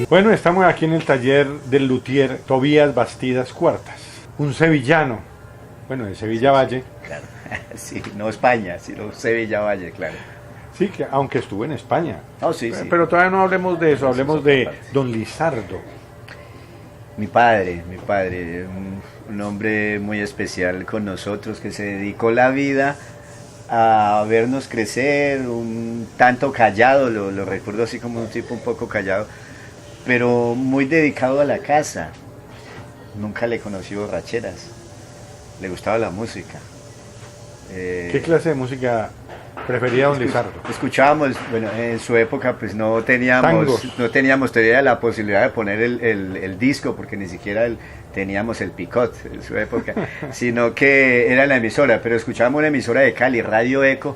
Bueno, estamos aquí en el taller del luthier Tobías Bastidas Cuartas, un sevillano, bueno, de Sevilla Valle. Claro, sí, no España, sino Sevilla Valle, claro. Sí, que aunque estuvo en España. Oh, sí, sí. Pero todavía no hablemos de eso, hablemos de don Lizardo. Mi padre, un hombre muy especial con nosotros, que se dedicó la vida a vernos crecer, un tanto callado, lo recuerdo así como un tipo un poco callado, pero muy dedicado a la casa. Nunca le conocí borracheras, le gustaba la música. ¿Qué clase de música prefería don Lizardo? Escuchábamos, bueno, en su época pues no teníamos todavía la posibilidad de poner el disco, porque ni siquiera teníamos el picot en su época, sino que era la emisora, pero escuchábamos una emisora de Cali, Radio Eco,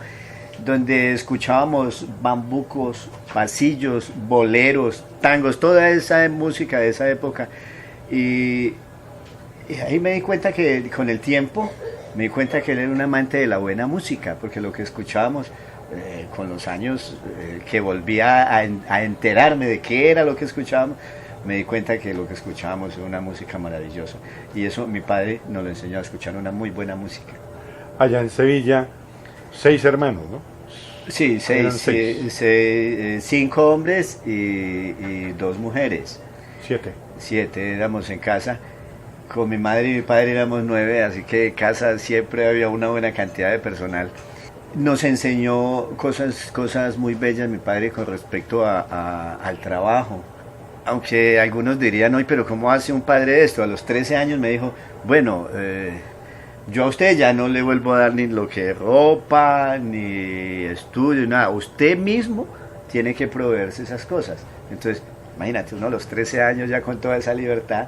donde escuchábamos bambucos, pasillos, boleros, tangos, toda esa música de esa época. Y ahí me di cuenta que con el tiempo, me di cuenta que él era un amante de la buena música, porque lo que escuchábamos con los años, que volvía a enterarme de qué era lo que escuchábamos, me di cuenta que lo que escuchábamos era una música maravillosa. Y eso mi padre nos lo enseñó a escuchar una muy buena música. Allá en Sevilla, 6 hermanos, ¿no? Sí, 5 hombres y 2 mujeres. 7. 7 éramos en casa. Con mi madre y mi padre éramos 9, así que en casa siempre había una buena cantidad de personal. Nos enseñó cosas muy bellas mi padre con respecto al trabajo. Aunque algunos dirían, no, pero ¿cómo hace un padre esto? A los 13 años me dijo, bueno, yo a usted ya no le vuelvo a dar ni lo que es ropa, ni estudio, nada. Usted mismo tiene que proveerse esas cosas. Entonces, imagínate, uno a los 13 años ya con toda esa libertad,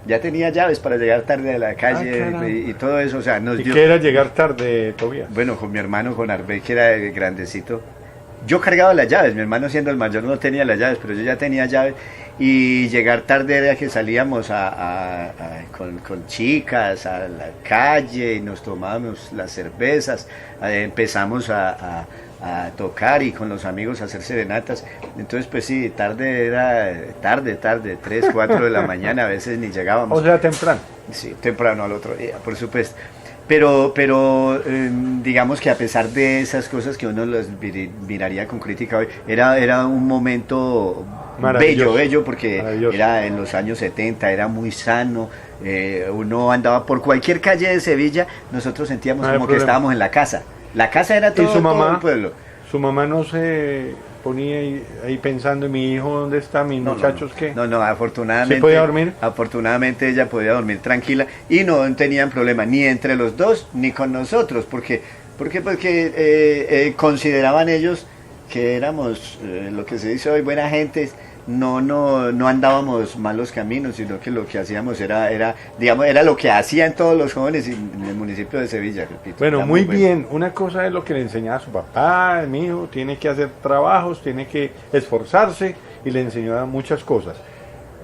ya tenía llaves para llegar tarde a la calle y todo eso. O sea, nos dio... ¿Qué era llegar tarde, Tobías? Bueno, con mi hermano, con Arbey, que era grandecito, yo cargaba las llaves. Mi hermano, siendo el mayor, no tenía las llaves, pero yo ya tenía llaves. Y llegar tarde era que salíamos con chicas a la calle y nos tomábamos las cervezas, empezamos a tocar y con los amigos a hacer serenatas. Entonces pues sí, tarde era tarde, 3, 4 de la mañana, a veces ni llegábamos. O sea, temprano. Sí, temprano al otro día, por supuesto. Pero digamos que a pesar de esas cosas que uno las miraría con crítica hoy, era un momento bello, porque era en los años 70, era muy sano. Uno andaba por cualquier calle de Sevilla, nosotros sentíamos como que estábamos en la casa. La casa era todo, todo el pueblo. ¿Su mamá no se ponía ahí pensando en mi hijo, dónde está, mis muchachos, qué? No, afortunadamente. ¿Se podía dormir? Afortunadamente ella podía dormir tranquila y no tenían problema ni entre los dos ni con nosotros, porque consideraban ellos que éramos lo que se dice hoy buena gente. No andábamos malos caminos, sino que lo que hacíamos era lo que hacían todos los jóvenes en el municipio de Sevilla, repito. Bueno, muy bien. Una cosa es lo que le enseñaba a su papá, mi hijo tiene que hacer trabajos, tiene que esforzarse, y le enseñaba muchas cosas.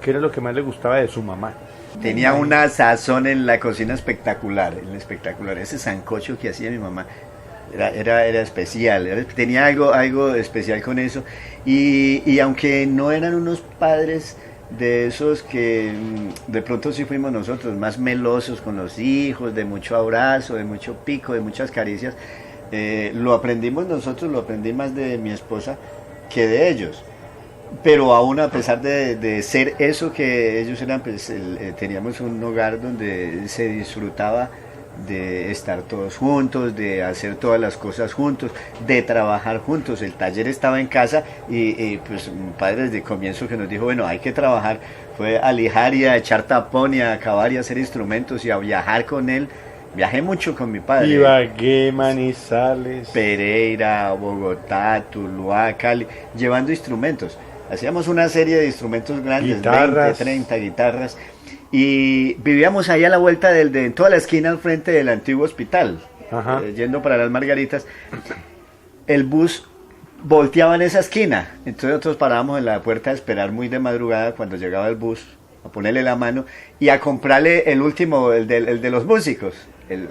¿Qué era lo que más le gustaba de su mamá? Tenía una sazón en la cocina espectacular, ese sancocho que hacía mi mamá. Era especial, tenía algo especial con eso, y aunque no eran unos padres de esos que de pronto sí fuimos nosotros, más melosos con los hijos, de mucho abrazo, de mucho pico, de muchas caricias, lo aprendimos nosotros, lo aprendí más de mi esposa que de ellos. Pero aún a pesar de ser eso que ellos eran, pues teníamos un hogar donde se disfrutaba de estar todos juntos, de hacer todas las cosas juntos, de trabajar juntos. El taller estaba en casa y pues mi padre desde el comienzo que nos dijo, bueno, hay que trabajar, fue a lijar y a echar tapón y a acabar y a hacer instrumentos y a viajar con él. Viajé mucho con mi padre. Ibagué, Manizales, Pereira, Bogotá, Tuluá, Cali, llevando instrumentos. Hacíamos una serie de instrumentos grandes, guitarras. 20, 30 guitarras. Y vivíamos ahí a la vuelta de toda la esquina al frente del antiguo hospital, yendo para las Margaritas. El bus volteaba en esa esquina, entonces nosotros parábamos en la puerta a esperar muy de madrugada cuando llegaba el bus a ponerle la mano y a comprarle el último, el de los músicos, el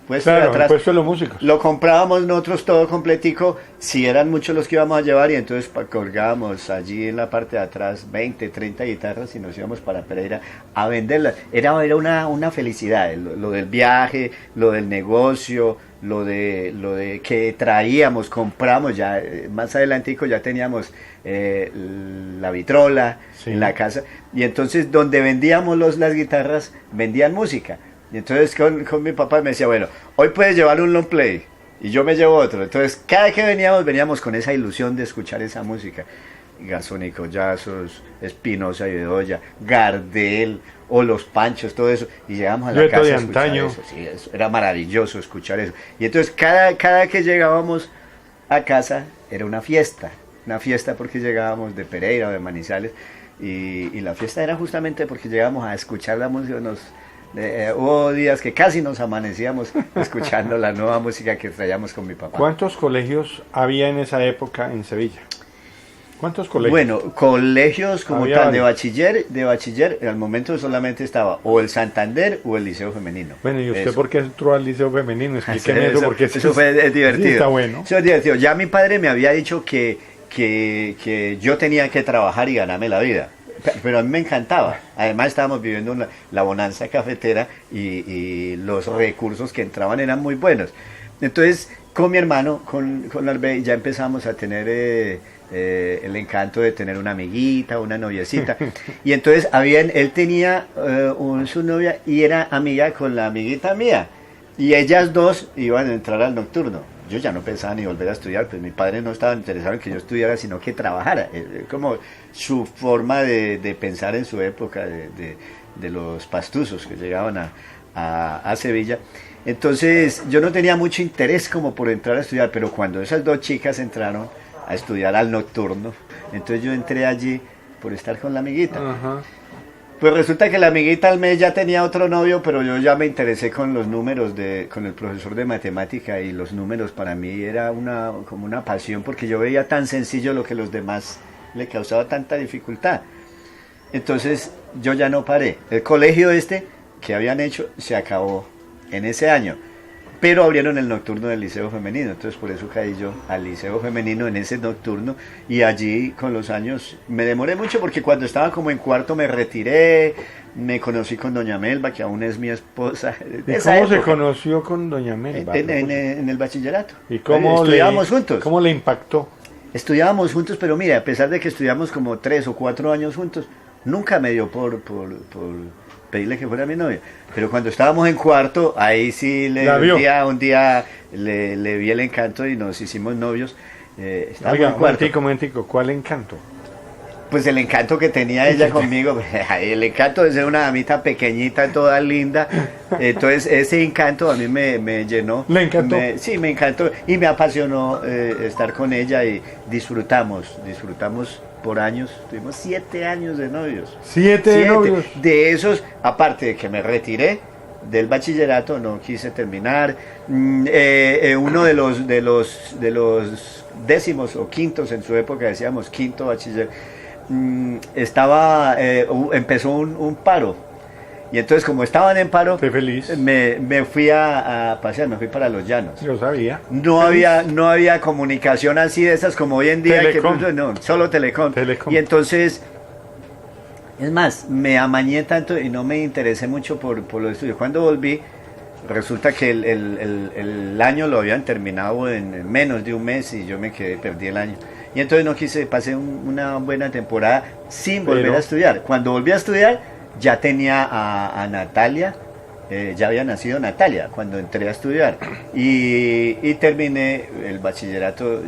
puesto de Claro, atrás. el puesto de los músicos. Lo comprábamos nosotros todo completico, si eran muchos los que íbamos a llevar, y entonces colgábamos allí en la parte de atrás 20, 30 guitarras y nos íbamos para Pereira a venderlas. Era una felicidad, lo del viaje, lo del negocio, lo de que traíamos, compramos, ya más adelantico ya teníamos la vitrola Sí. en la casa, y entonces donde vendíamos las guitarras, vendían música. Y entonces con mi papá me decía, bueno, hoy puedes llevar un long play y yo me llevo otro. Entonces cada vez que veníamos con esa ilusión de escuchar esa música. Garzón y Collazos, Espinosa y Bedoya, Gardel o Los Panchos, todo eso. Y llegamos a la Dueto casa de a escuchar antaño. eso. Sí, eso era maravilloso escuchar eso. Y entonces cada que llegábamos a casa era una fiesta porque llegábamos de Pereira o de Manizales. Y la fiesta era justamente porque llegábamos a escuchar la música. Hubo días que casi nos amanecíamos escuchando la nueva música que traíamos con mi papá. ¿Cuántos colegios había en esa época en Sevilla? ¿Cuántos colegios? Bueno, colegios como Había tal de varios. bachiller, al momento solamente estaba o el Santander o el Liceo Femenino. Bueno, ¿y usted Eso. por qué entró al liceo femenino? Explíqueme eso, porque Eso fue divertido. Sí, está bueno. Eso es divertido. Ya mi padre me había dicho que yo tenía que trabajar y ganarme la vida. Pero a mí me encantaba. Además estábamos viviendo la bonanza cafetera y los recursos que entraban eran muy buenos. Entonces, con mi hermano, con Arbey, ya empezamos a tener el encanto de tener una amiguita, una noviecita. Y entonces él tenía su novia y era amiga con la amiguita mía. Y ellas dos iban a entrar al nocturno. Yo ya no pensaba ni volver a estudiar, pues mi padre no estaba interesado en que yo estudiara, sino que trabajara. Como su forma de pensar en su época, de los pastuzos que llegaban a Sevilla. Entonces yo no tenía mucho interés como por entrar a estudiar, pero cuando esas dos chicas entraron a estudiar al nocturno, entonces yo entré allí por estar con la amiguita. Ajá. Pues resulta que la amiguita al mes ya tenía otro novio, pero yo ya me interesé con los números, con el profesor de matemática, y los números para mí era como una pasión, porque yo veía tan sencillo lo que los demás le causaba tanta dificultad. Entonces yo ya no paré. El colegio que habían hecho se acabó en ese año, pero abrieron el nocturno del Liceo Femenino, entonces por eso caí yo al Liceo Femenino en ese nocturno, y allí con los años me demoré mucho porque cuando estaba como en cuarto me retiré, me conocí con doña Melba, que aún es mi esposa. ¿Y cómo se conoció con doña Melba? En el bachillerato. ¿Y cómo estudiábamos juntos? ¿Cómo le impactó? Estudiábamos juntos, pero mire, a pesar de que estudiamos como 3 o 4 años juntos, nunca me dio por pedirle que fuera mi novia. Pero cuando estábamos en cuarto, ahí sí un día le vi el encanto y nos hicimos novios. Estábamos Oiga, en cuarto. momentico, ¿cuál encanto? Pues el encanto que tenía ella conmigo, el encanto de ser una damita pequeñita, toda linda. Entonces ese encanto a mí me llenó. ¿Le encantó? Sí, me encantó y me apasionó estar con ella, y disfrutamos por años. Tuvimos 7 años de novios. ¿7 novios? De esos, aparte de que me retiré del bachillerato, no quise terminar. Uno de los décimos o quintos, en su época decíamos quinto bachiller, empezó un paro, y entonces como estaban en paro, Estoy feliz. me fui a pasear, me fui para los llanos. Yo sabía. No había comunicación así de esas como hoy en día. Telecom. No, solo Telecom. Y entonces, es más, me amañé tanto y no me interesé mucho por los estudios. Cuando volví, resulta que el año lo habían terminado en menos de un mes y yo perdí el año. Y entonces no quise, pasé una buena temporada sin volver a estudiar. Cuando volví a estudiar, ya tenía a Natalia, ya había nacido Natalia cuando entré a estudiar. Y terminé el bachillerato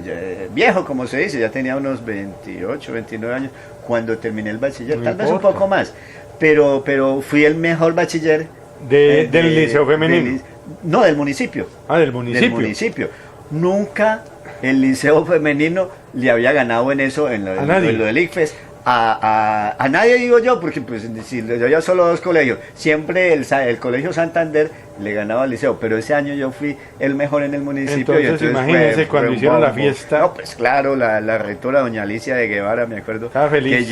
viejo, como se dice, ya tenía unos 28, 29 años cuando terminé el bachiller, tal vez un poco más. Pero fui el mejor bachiller del Liceo Femenino. No, del municipio. Ah, del municipio. Del municipio. Nunca el Liceo Femenino le había ganado en eso, en lo del ICFES, a nadie, digo yo, porque pues si yo ya solo 2 colegios. Siempre el Colegio Santander le ganaba al liceo, pero ese año yo fui el mejor en el municipio. Entonces imagínense cuando hicieron la fiesta. No, pues claro, la rectora doña Alicia de Guevara, me acuerdo, estaba feliz. que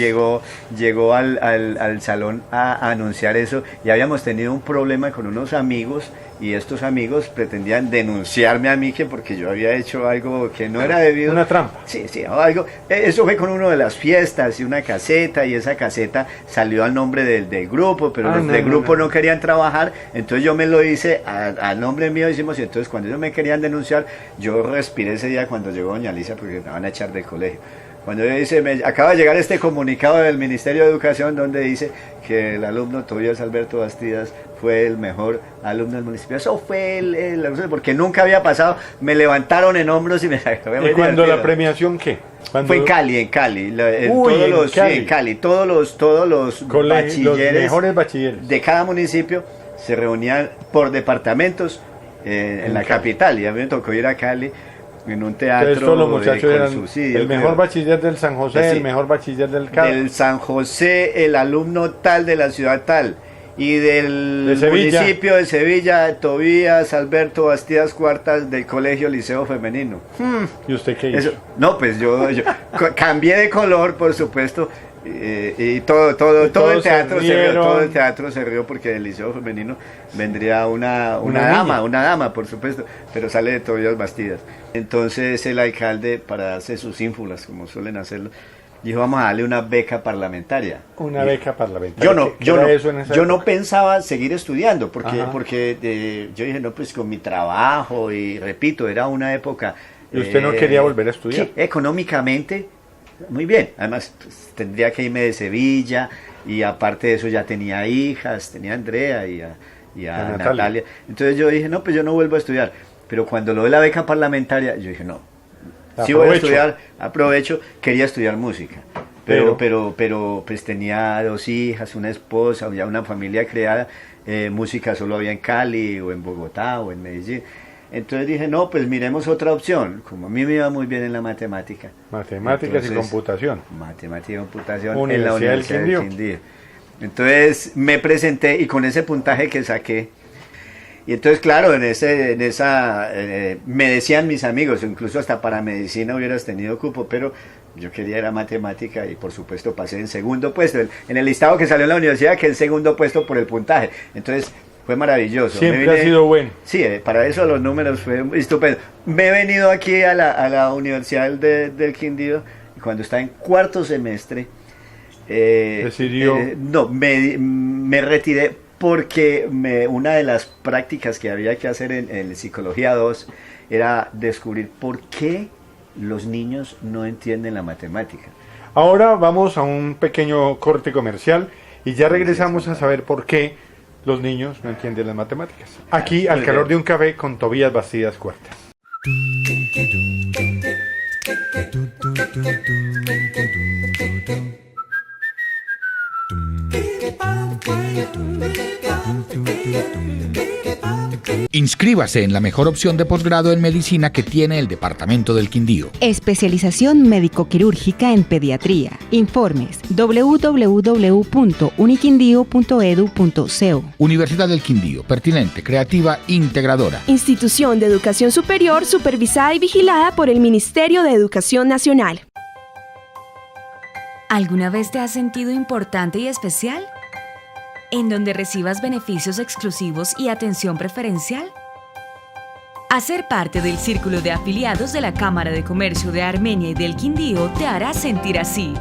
llegó al salón a anunciar eso, y habíamos tenido un problema con unos amigos, y estos amigos pretendían denunciarme a mí que porque yo había hecho algo que no era debido. Una trampa. Sí, algo. Eso fue con uno de las fiestas y una caseta, y esa caseta salió al nombre del grupo, pero los del grupo no querían trabajar, entonces yo me lo hice al nombre mío, hicimos, y entonces cuando ellos me querían denunciar, yo respiré ese día cuando llegó doña Alicia, porque me van a echar del colegio. Cuando ella dice, acaba de llegar este comunicado del Ministerio de Educación donde dice que el alumno Tobías Alberto Bastidas fue el mejor alumno del municipio. Eso fue porque nunca había pasado. Me levantaron en hombros y me sacaron. ¿Y cuando la premiación qué? Fue en Cali. En Cali. Todos los bachilleres, los mejores bachilleres de cada municipio se reunían por departamentos en la capital, y a mí me tocó ir a Cali en un teatro. Entonces todos los muchachos eran el mejor bachiller del San José, el mejor bachiller del Cali. Del San José, el alumno tal de la ciudad tal, y del municipio de Sevilla, Tobías Alberto Bastidas Cuartas, del Colegio Liceo Femenino. ¿Y usted qué hizo? No, pues yo cambié de color, por supuesto. Y todo el teatro se rió porque del Liceo Femenino vendría una dama, por supuesto, pero sale de Tobías Bastidas. Entonces el alcalde, para darse sus ínfulas, como suelen hacerlo, dijo, vamos a darle una beca parlamentaria. Beca parlamentaria. Yo no pensaba seguir estudiando, porque yo dije, no, pues con mi trabajo, y repito, era una época... ¿Y usted no quería volver a estudiar? Sí, económicamente... Muy bien, además pues, tendría que irme de Sevilla, y aparte de eso ya tenía hijas, tenía a Andrea y a Natalia. Entonces yo dije, no, pues yo no vuelvo a estudiar. Pero cuando lo de la beca parlamentaria, yo dije, no, si voy a estudiar, aprovecho, quería estudiar música. Pero pues tenía 2 hijas, una esposa, ya una familia creada, música solo había en Cali, o en Bogotá, o en Medellín. Entonces dije, no, pues miremos otra opción. Como a mí me iba muy bien en la matemática. Matemáticas y computación. Matemática y computación en la Universidad del Quindío. Entonces me presenté, y con ese puntaje que saqué, y entonces claro, me decían mis amigos, incluso hasta para medicina hubieras tenido cupo, pero yo quería era matemática, y por supuesto pasé en segundo puesto. En el listado que salió en la universidad, que el segundo puesto por el puntaje. Entonces... fue maravilloso. Siempre ha sido bueno. Sí, para eso los números fue estupendo. Me he venido aquí a la Universidad del Quindío, y cuando estaba en 4º semestre, decidió... no, me retiré porque una de las prácticas que había que hacer en Psicología 2 era descubrir por qué los niños no entienden la matemática. Ahora vamos a un pequeño corte comercial, y ya regresamos a saber por qué los niños no entienden las matemáticas. Aquí, al calor de un café, con Tobías Bastidas Cuartas. Inscríbase en la mejor opción de posgrado en medicina que tiene el Departamento del Quindío. Especialización médico-quirúrgica en pediatría. Informes: www.uniquindío.edu.co. Universidad del Quindío, pertinente, creativa, integradora. Institución de educación superior supervisada y vigilada por el Ministerio de Educación Nacional. ¿Alguna vez te has sentido importante y especial? ¿En donde recibas beneficios exclusivos y atención preferencial? Hacer parte del círculo de afiliados de la Cámara de Comercio de Armenia y del Quindío te hará sentir así.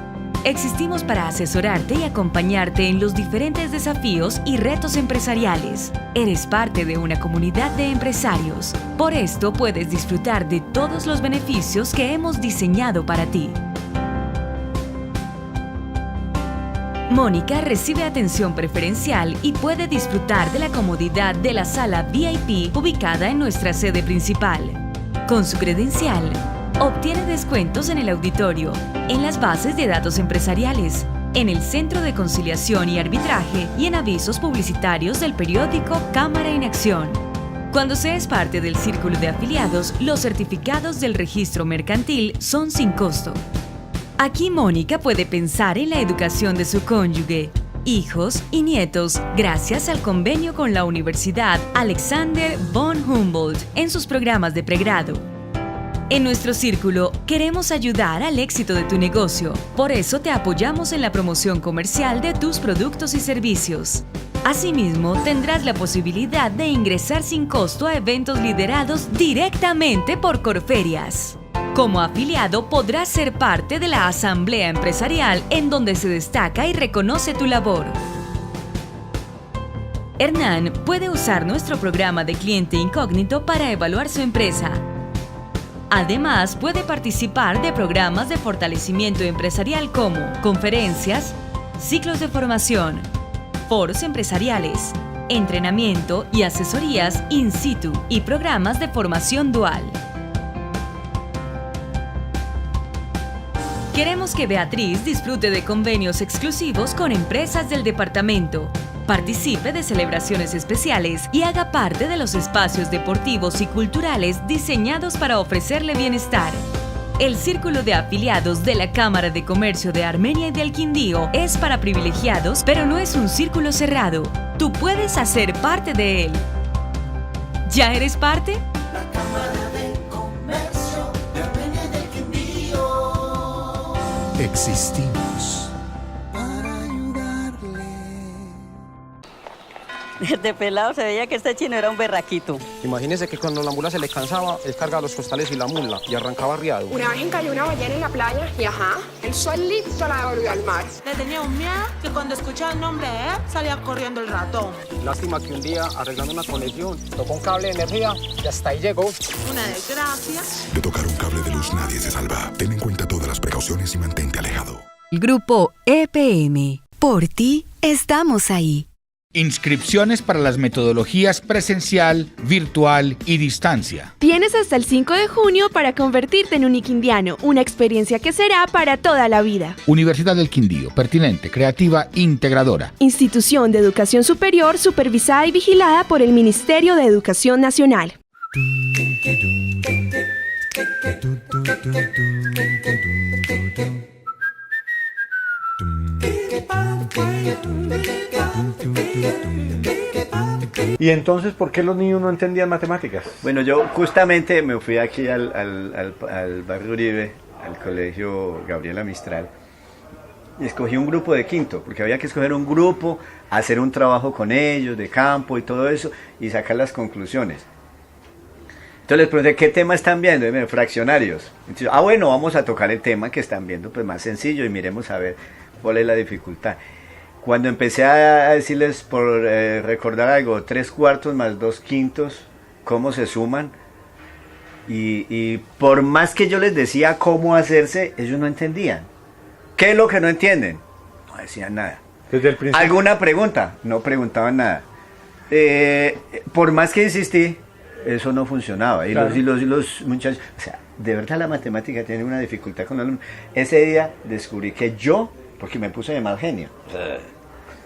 Existimos para asesorarte y acompañarte en los diferentes desafíos y retos empresariales. Eres parte de una comunidad de empresarios. Por esto puedes disfrutar de todos los beneficios que hemos diseñado para ti. Mónica recibe atención preferencial y puede disfrutar de la comodidad de la sala VIP ubicada en nuestra sede principal. Con su credencial, obtiene descuentos en el auditorio, en las bases de datos empresariales, en el Centro de Conciliación y Arbitraje y en avisos publicitarios del periódico Cámara en Acción. Cuando seas parte del círculo de afiliados, los certificados del registro mercantil son sin costo. Aquí Mónica puede pensar en la educación de su cónyuge, hijos y nietos gracias al convenio con la Universidad Alexander von Humboldt en sus programas de pregrado. En nuestro círculo queremos ayudar al éxito de tu negocio, por eso te apoyamos en la promoción comercial de tus productos y servicios. Asimismo, tendrás la posibilidad de ingresar sin costo a eventos liderados directamente por Corferias. Como afiliado podrás ser parte de la asamblea empresarial en donde se destaca y reconoce tu labor. Hernán puede usar nuestro programa de cliente incógnito para evaluar su empresa. Además, puede participar de programas de fortalecimiento empresarial como conferencias, ciclos de formación, foros empresariales, entrenamiento y asesorías in situ y programas de formación dual. Queremos que Beatriz disfrute de convenios exclusivos con empresas del departamento, participe de celebraciones especiales y haga parte de los espacios deportivos y culturales diseñados para ofrecerle bienestar. El Círculo de Afiliados de la Cámara de Comercio de Armenia y del Quindío es para privilegiados, pero no es un círculo cerrado. Tú puedes hacer parte de él. ¿Ya eres parte? La Cámara de Comercio de Armenia y del Quindío. Existimos Para ayudarle. Desde pelado se veía que este chino era un berraquito. Imagínese que cuando la mula se le cansaba, él cargaba los costales y la mula y arrancaba arriado. Una vez encalló una ballena en la playa y él solito la devolvió al mar. Le tenía un miedo que cuando escuchaba el nombre de él salía corriendo el ratón. Lástima que un día, arreglando una conexión, tocó un cable de energía y hasta ahí llegó. Una desgracia. De tocar un cable de luz nadie se salva. Ten en cuenta todas las precauciones y mantente alejado. El grupo EPM. Por ti, estamos ahí. Inscripciones para las metodologías presencial, virtual y distancia. Tienes hasta el 5 de junio para convertirte en un iquindiano, una experiencia que será para toda la vida. Universidad del Quindío, pertinente, creativa, integradora. Institución de educación superior supervisada y vigilada por el Ministerio de Educación Nacional. Y entonces, ¿por qué los niños no entendían matemáticas? Bueno, yo justamente me fui aquí al barrio Uribe, al colegio Gabriela Mistral, y escogí un grupo de quinto, porque había que escoger un grupo, hacer un trabajo con ellos, de campo y todo eso, y sacar las conclusiones. Entonces les pregunté, ¿qué tema están viendo? Y me dijeron, fraccionarios. Entonces, bueno, vamos a tocar el tema que están viendo, pues más sencillo, y miremos a ver cuál es la dificultad. Cuando empecé a decirles, por recordar algo, 3/4 más 2/5, cómo se suman, y por más que yo les decía cómo hacerse, ellos no entendían. ¿Qué es lo que no entienden? No decían nada. Desde el principio. ¿Alguna pregunta? No preguntaban nada. Por más que insistí, eso no funcionaba. Y, claro. los muchachos, o sea, de verdad la matemática tiene una dificultad con los alumnos. Ese día descubrí que yo, porque me puse de mal genio.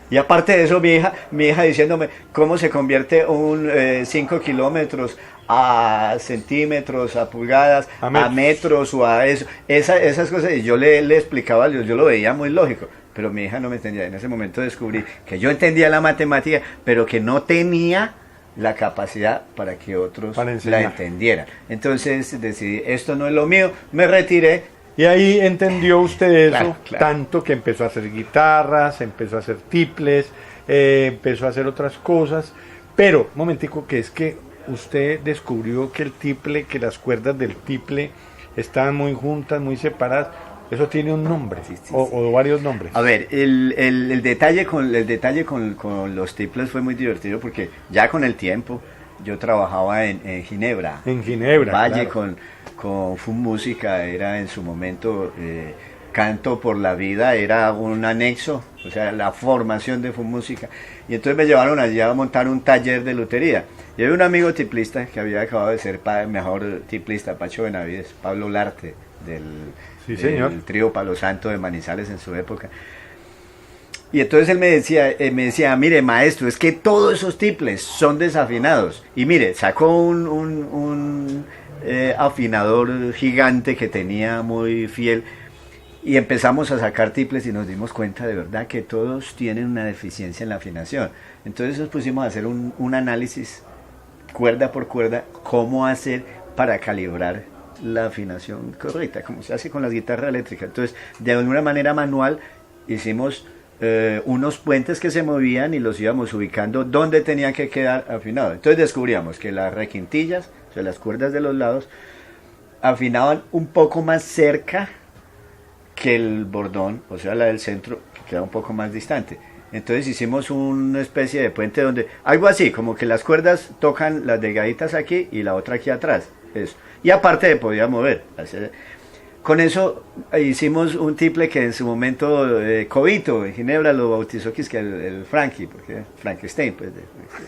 Y aparte de eso, mi hija diciéndome cómo se convierte un 5 kilómetros a centímetros, a pulgadas, a metros o a eso, esas cosas. Y yo le explicaba, yo lo veía muy lógico, pero mi hija no me entendía. En ese momento descubrí que yo entendía la matemática, pero que no tenía la capacidad para que otros la entendieran. Entonces decidí, esto no es lo mío, me retiré. Y ahí entendió usted eso, claro. Tanto que empezó a hacer guitarras, empezó a hacer tiples, empezó a hacer otras cosas. Pero, un momentico, que es que usted descubrió que el tiple, que las cuerdas del tiple estaban muy juntas, muy separadas. Eso tiene un nombre, sí. O varios nombres. A ver, el detalle con los tiples fue muy divertido porque ya con el tiempo yo trabajaba en Ginebra. En Ginebra, Valle, claro. con Fun Música, era en su momento Canto por la Vida, era un anexo, o sea, la formación de Fun Música. Y entonces me llevaron allí a montar un taller de lutería. Y había un amigo tiplista que había acabado de ser mejor tiplista, Pacho Benavides, Pablo Larte, del trío Palo Santo de Manizales en su época. Y entonces él me decía, mire maestro, es que todos esos tiples son desafinados. Y mire, sacó un afinador gigante que tenía muy fiel Y empezamos a sacar tiples y nos dimos cuenta de verdad que todos tienen una deficiencia en la afinación. Entonces nos pusimos a hacer un análisis cuerda por cuerda, cómo hacer para calibrar la afinación correcta, como se hace con las guitarras eléctricas. Entonces, de alguna manera manual, hicimos unos puentes que se movían y los íbamos ubicando donde tenían que quedar afinados. Entonces descubríamos que las requintillas, o sea, las cuerdas de los lados, afinaban un poco más cerca que el bordón, o sea, la del centro, que queda un poco más distante. Entonces hicimos una especie de puente donde, algo así, como que las cuerdas tocan las delgaditas aquí y la otra aquí atrás, eso. Y aparte podía mover. Con eso hicimos un tiple que en su momento Cobito en Ginebra lo bautizó, que es que el Frankie, porque Frankenstein, pues,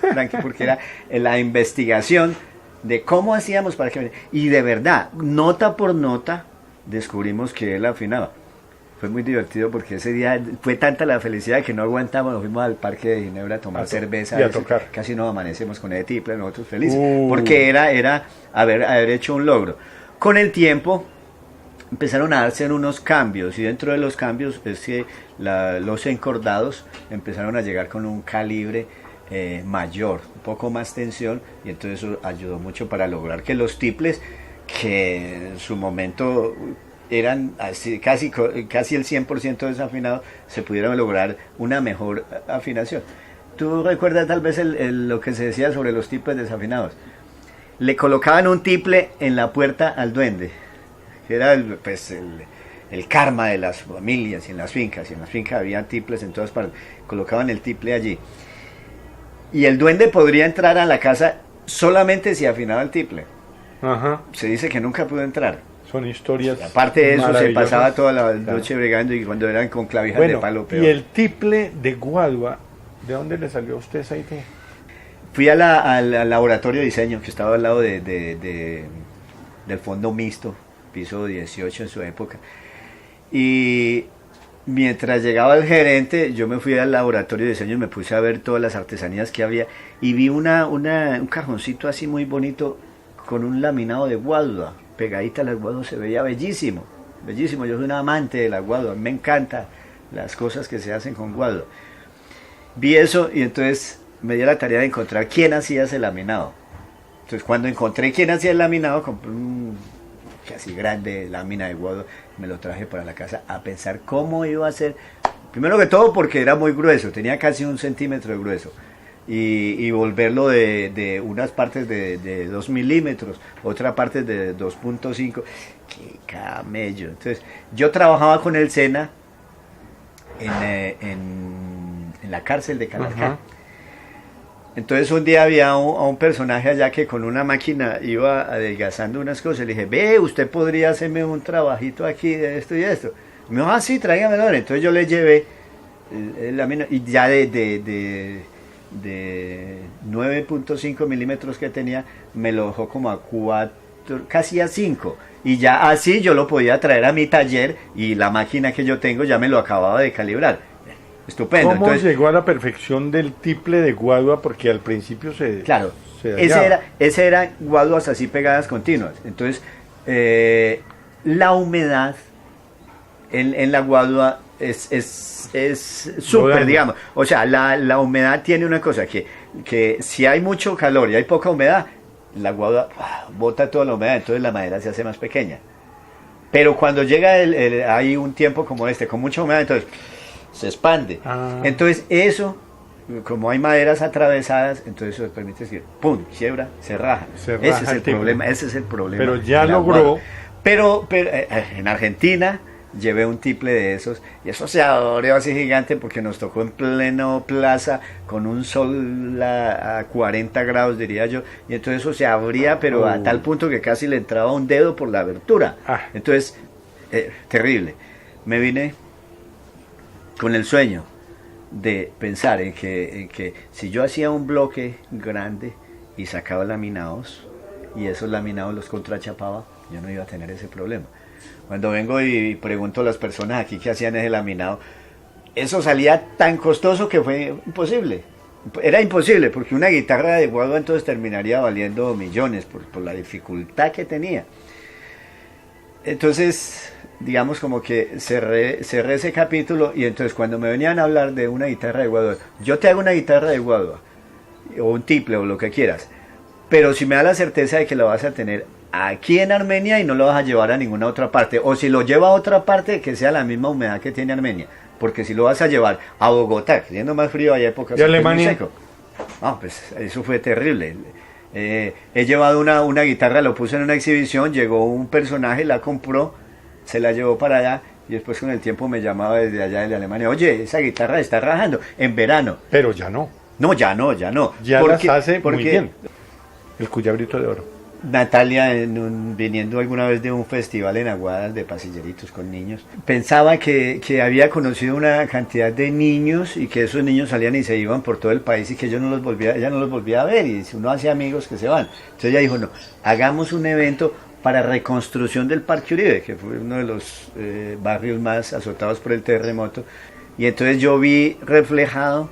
Frankie, porque era la investigación de cómo hacíamos para que... Y de verdad, nota por nota, descubrimos que él afinaba. Fue muy divertido porque ese día fue tanta la felicidad que no aguantamos, nos fuimos al Parque de Ginebra a tomar cerveza. Y a tocar. Casi nos amanecemos con el tiple, nosotros felices, porque era haber hecho un logro. Con el tiempo empezaron a darse unos cambios, y dentro de los cambios es que los encordados empezaron a llegar con un calibre mayor, un poco más tensión, y entonces eso ayudó mucho para lograr que los tiples, que en su momento eran así, casi el 100% desafinados, se pudieron lograr una mejor afinación. ¿Tú recuerdas tal vez lo que se decía sobre los tiples desafinados? Le colocaban un tiple en la puerta al duende, que era el karma de las familias y en las fincas. Y en las fincas había tiples en todas partes. Colocaban el tiple allí. Y el duende podría entrar a la casa solamente si afinaba el tiple. Ajá. Se dice que nunca pudo entrar. Son historias. Aparte de eso, se pasaba toda la noche bregando, y cuando eran con clavijas de palo peor. Y el tiple de Guadua, ¿de dónde le salió a usted esa idea? Fui al laboratorio de diseño que estaba al lado del fondo mixto, piso 18 en su época. Y mientras llegaba el gerente, yo me fui al laboratorio de diseño y me puse a ver todas las artesanías que había. Y vi un cajoncito así muy bonito con un laminado de Guadua. Pegadita a las Guaduas, se veía bellísimo, bellísimo. Yo soy un amante de la Guadua, me encantan las cosas que se hacen con Guadua. Vi eso y entonces me di la tarea de encontrar quién hacía ese laminado. Entonces cuando encontré quién hacía el laminado, compré un casi grande lámina de Guadua, me lo traje para la casa a pensar cómo iba a hacer. Primero que todo porque era muy grueso, tenía casi 1 centímetro de grueso. Y volverlo de unas partes de 2 milímetros, otra parte de 2.5, qué camello. Entonces, yo trabajaba con el SENA en la cárcel de Calarcá. Entonces un día había un personaje allá que con una máquina iba adelgazando unas cosas. Le dije, ve, usted podría hacerme un trabajito aquí de esto y esto. Y me dijo, sí, tráigamelo. Entonces yo le llevé la mina, y ya de 9.5 milímetros que tenía, me lo dejó como a 4, casi a 5, y ya así yo lo podía traer a mi taller, y la máquina que yo tengo ya me lo acababa de calibrar. Estupendo. ¿Cómo llegó a la perfección del tiple de Guadua? Porque al principio claro, ese era Guaduas así pegadas continuas. Entonces la humedad en la Guadua es súper, digamos. O sea, la humedad tiene una cosa, que si hay mucho calor y hay poca humedad, la Guadua bota toda la humedad, entonces la madera se hace más pequeña. Pero cuando llega hay un tiempo como este, con mucha humedad, entonces se expande. Entonces eso, como hay maderas atravesadas, entonces eso permite que pum, quiebra, se raja. Ese es el problema. Pero ya logró. Pero en Argentina llevé un tiple de esos, y eso se abrió así gigante porque nos tocó en pleno plaza con un sol a 40 grados, diría yo, y entonces eso se abría, pero a tal punto que casi le entraba un dedo por la abertura. Entonces, terrible. Me vine con el sueño de pensar en que si yo hacía un bloque grande y sacaba laminados, y esos laminados los contrachapaba, yo no iba a tener ese problema. Cuando vengo y pregunto a las personas aquí que hacían ese laminado, eso salía tan costoso que fue imposible. Era imposible, porque una guitarra de Guadua entonces terminaría valiendo millones por la dificultad que tenía. Entonces, digamos como que cerré ese capítulo y entonces cuando me venían a hablar de una guitarra de Guadua, yo te hago una guitarra de Guadua, o un tiple o lo que quieras, pero si me da la certeza de que la vas a tener aquí en Armenia y no lo vas a llevar a ninguna otra parte, o si lo lleva a otra parte que sea la misma humedad que tiene Armenia, porque si lo vas a llevar a Bogotá, siendo más frío, hay épocas ¿Y Alemania? seco. No, pues eso fue terrible. He llevado una guitarra, lo puse en una exhibición, llegó un personaje, la compró, se la llevó para allá y después con el tiempo me llamaba desde allá de Alemania, oye, esa guitarra está rajando en verano. Pero ya no. No, ya no. Ya las hace muy bien. El Cuyabrito de Oro. Natalia, viniendo alguna vez de un festival en Aguadas de pasilleritos con niños, pensaba que había conocido una cantidad de niños y que esos niños salían y se iban por todo el país y que ella no los volvía a ver, y si uno hace amigos que se van. Entonces ella dijo, no, hagamos un evento para reconstrucción del Parque Uribe, que fue uno de los barrios más azotados por el terremoto, y entonces yo vi reflejado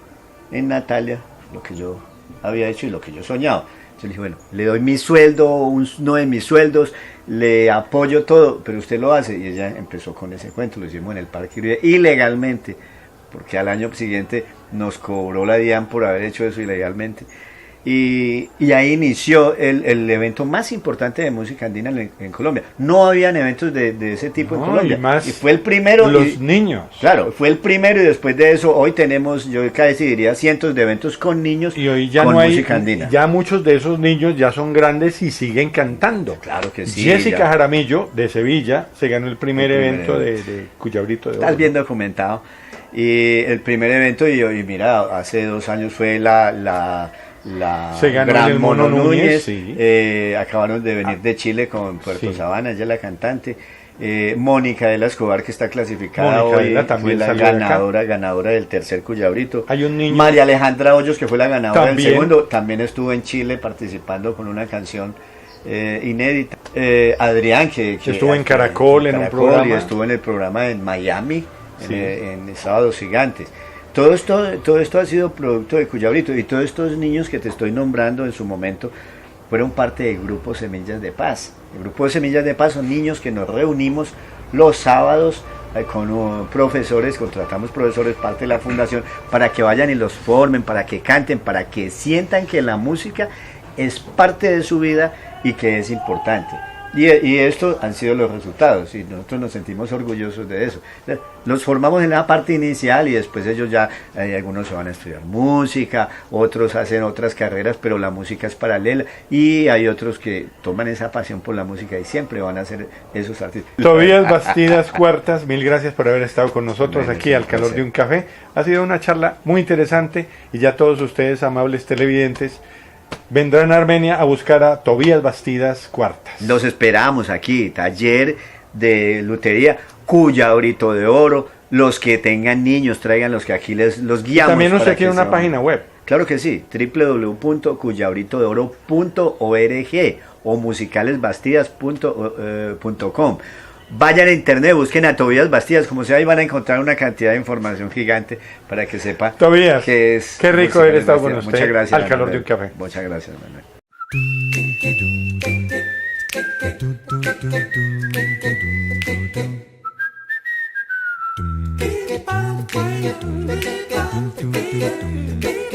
en Natalia lo que yo había hecho y lo que yo soñaba. Yo le dije, bueno, le doy mi sueldo, uno de mis sueldos, le apoyo todo, pero usted lo hace. Y ella empezó con ese cuento, lo hicimos en el Parque Uribe ilegalmente, porque al año siguiente nos cobró la DIAN por haber hecho eso ilegalmente. Y ahí inició el evento más importante de música andina en Colombia. No habían eventos de ese tipo en Colombia. Y fue el primero. Los niños. Claro, fue el primero y después de eso hoy tenemos, yo casi diría, cientos de eventos con niños y hoy ya con no hay, música andina. Ya muchos de esos niños ya son grandes y siguen cantando. Claro que sí. Jessica ya. Jaramillo de Sevilla se ganó el primer evento de Cuyabrito de Oro. Estás bien documentado. Y el primer evento, y mira, hace 2 años fue la se ganó Gran el Mono Núñez, sí. Acabaron de venir de Chile con Puerto Sabana, ella es la cantante. Mónica de la Escobar, que está clasificada hoy, fue la ganadora del tercer Cuyabrito. Hay un niño. María Alejandra Hoyos, que fue la ganadora también. del segundo, también estuvo en Chile participando con una canción inédita. Adrián, que estuvo en Caracol, en un programa. Y estuvo en el programa en Miami, sí. en Sábados Gigantes. Todo esto ha sido producto de Cuyabrito, y todos estos niños que te estoy nombrando en su momento fueron parte del Grupo Semillas de Paz. El Grupo Semillas de Paz son niños que nos reunimos los sábados con profesores, contratamos profesores, parte de la fundación, para que vayan y los formen, para que canten, para que sientan que la música es parte de su vida y que es importante. Y estos han sido los resultados y nosotros nos sentimos orgullosos de eso. Los formamos en la parte inicial y después ellos ya, algunos se van a estudiar música, otros hacen otras carreras, pero la música es paralela, y hay otros que toman esa pasión por la música y siempre van a ser esos artistas. Tobías Bastidas Cuartas, mil gracias por haber estado con nosotros aquí al calor de un café. Ha sido una charla muy interesante y ya todos ustedes, amables televidentes, vendrán a Armenia a buscar a Tobías Bastidas Cuartas. Los esperamos aquí, taller de lutería, Cuyabrito de Oro. Los que tengan niños, traigan los que aquí los guiamos. También usted tiene una página web. Claro que sí, www.cuyabritodeoro.org o musicalesbastidas.com. Vayan a internet, busquen a Tobías Bastidas, como sea, ahí van a encontrar una cantidad de información gigante para que sepa. Tobías, que es qué rico haber estado con usted. Muchas gracias. Al calor de un café. Muchas gracias, Manuel. Big